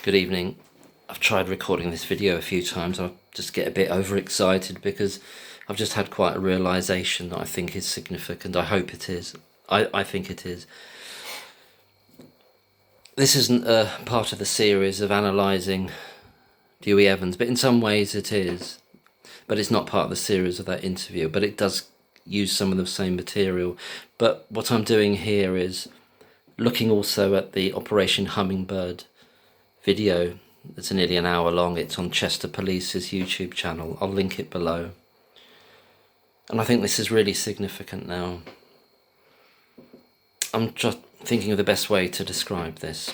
Good evening. I've tried recording this video a few times. I just get a bit overexcited because I've just had quite a realisation that I think is significant. I hope it is. I think it is. This isn't a part of the series of analysing Dewey Evans, but in some ways it is. But it's not part of the series of that interview, but it does use some of the same material. But what I'm doing here is looking also at the Operation Hummingbird video. It's nearly an hour long. It's on Chester Police's YouTube channel. I'll link it below. And I think this is really significant now. I'm just thinking of the best way to describe this.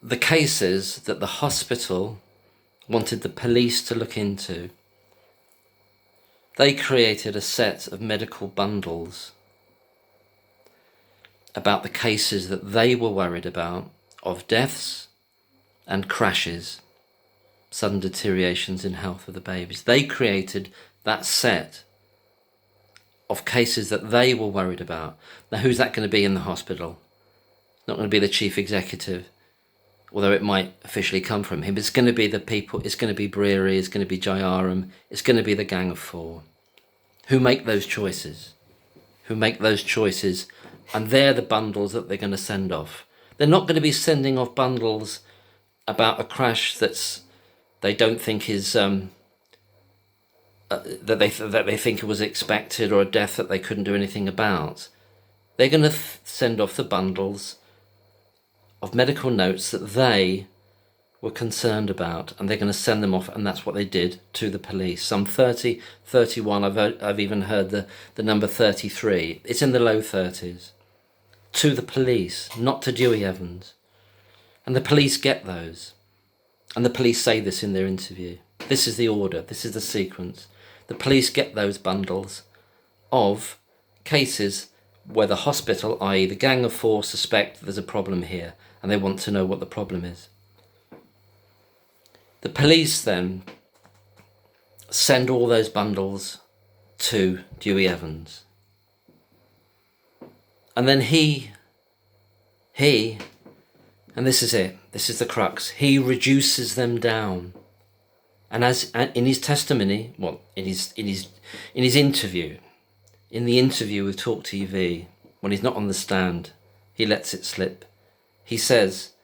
The cases that the hospital wanted the police to look into, they created a set of medical bundles about the cases that they were worried about of deaths and crashes, sudden deteriorations in health of the babies. They created that set of cases that they were worried about. Now, who's that going to be in the hospital? It's not going to be the chief executive, although it might officially come from him. It's going to be the people. It's going to be Breary. It's going to be Jayaram. It's going to be the Gang of Four. Who make those choices? Who make those choices? And they're the bundles that they're going to send off. They're not going to be sending off bundles about a crash they don't think is that they think it was expected, or a death that they couldn't do anything about. They're going to send off the bundles of medical notes that they were concerned about, and they're going to send them off, and that's what they did to the police. Some 30, 31, I've even heard the number 33. It's in the low 30s. To the police, not to Dewey Evans. And the police get those. And the police say this in their interview. This is the order, this is the sequence. The police get those bundles of cases where the hospital, i.e. the Gang of Four, suspect there's a problem here, and they want to know what the problem is. The police then send all those bundles to Dewey Evans. And then he, and this is it, this is the crux, he reduces them down. And as in his testimony, in his interview, in the interview with Talk TV, when he's not on the stand, he lets it slip. He says,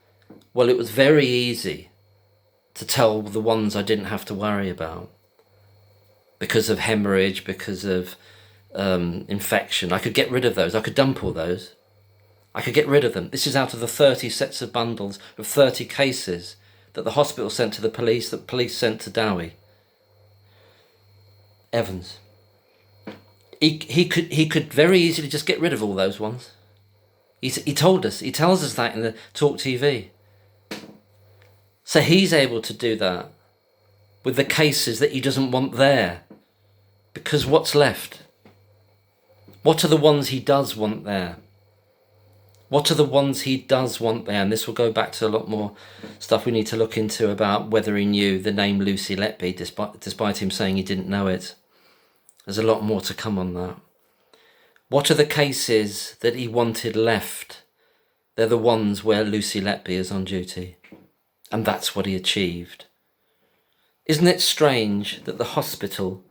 well, it was very easy to tell the ones I didn't have to worry about because of hemorrhage, because of infection. I could get rid of those. I could dump all those. I could get rid of them. This is out of the 30 sets of bundles of 30 cases that the hospital sent to the police, that police sent to Dewey Evans. He could very easily just get rid of all those ones. He tells us that in the Talk TV. So he's able to do that with the cases that he doesn't want there. Because what's left? What are the ones he does want there? What are the ones he does want there? And this will go back to a lot more stuff we need to look into about whether he knew the name Lucy Letby, despite him saying he didn't know it. There's a lot more to come on that. What are the cases that he wanted left? They're the ones where Lucy Letby is on duty. And that's what he achieved. Isn't it strange that the hospital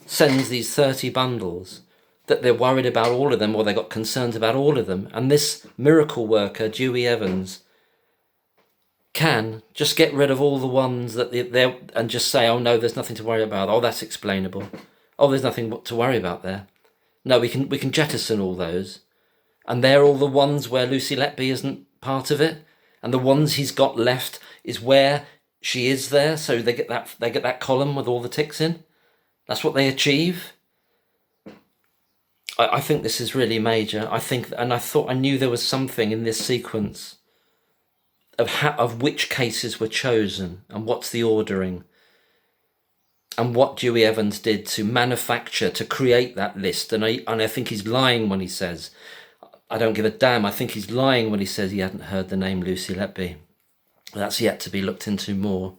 sends these 30 bundles, that they're worried about all of them, or they got concerns about all of them, and this miracle worker, Dewey Evans, can just get rid of all the ones that they're, and just say, oh no, there's nothing to worry about. Oh, that's explainable. Oh, there's nothing to worry about there. No, we can jettison all those, and they're all the ones where Lucy Letby isn't part of it, and the ones he's got left is where she is there. So they get that column with all the ticks in. That's what they achieve. I think this is really major. I thought I knew there was something in this sequence of which cases were chosen and what's the ordering, and what Dewey Evans did to manufacture, to create that list. And I think he's lying when he says, I don't give a damn. I think he's lying when he says he hadn't heard the name Lucy Letby. That's yet to be looked into more.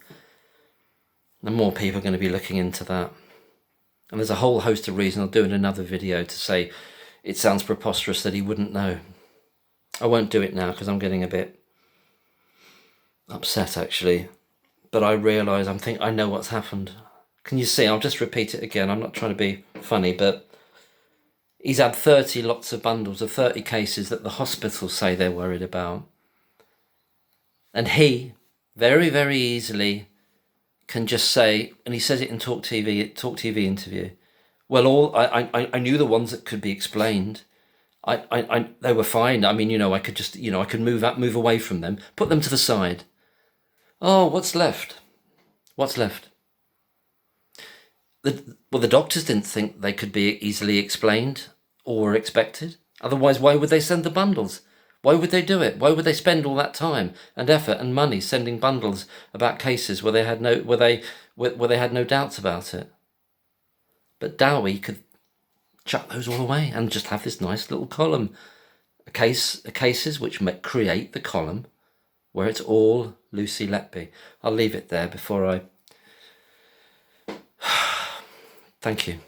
And more people are going to be looking into that. And there's a whole host of reasons. I'll do in another video to say it sounds preposterous that he wouldn't know. I won't do it now because I'm getting a bit upset actually, but I realise I know what's happened. Can you see? I'll just repeat it again. I'm not trying to be funny, but he's had 30 lots of bundles of 30 cases that the hospitals say they're worried about. And he very, very easily can just say, and he says it in Talk TV interview, well, I knew the ones that could be explained. They were fine. I mean, I could just, I could move away from them, put them to the side. Oh, what's left? What's left? The doctors didn't think they could be easily explained or expected. Otherwise, why would they send the bundles? Why would they do it? Why would they spend all that time and effort and money sending bundles about cases where they had no doubts about it? But Dowie could chuck those all away and just have this nice little column, cases which create the column where it's all Lucy Letby. I'll leave it there before I. Thank you.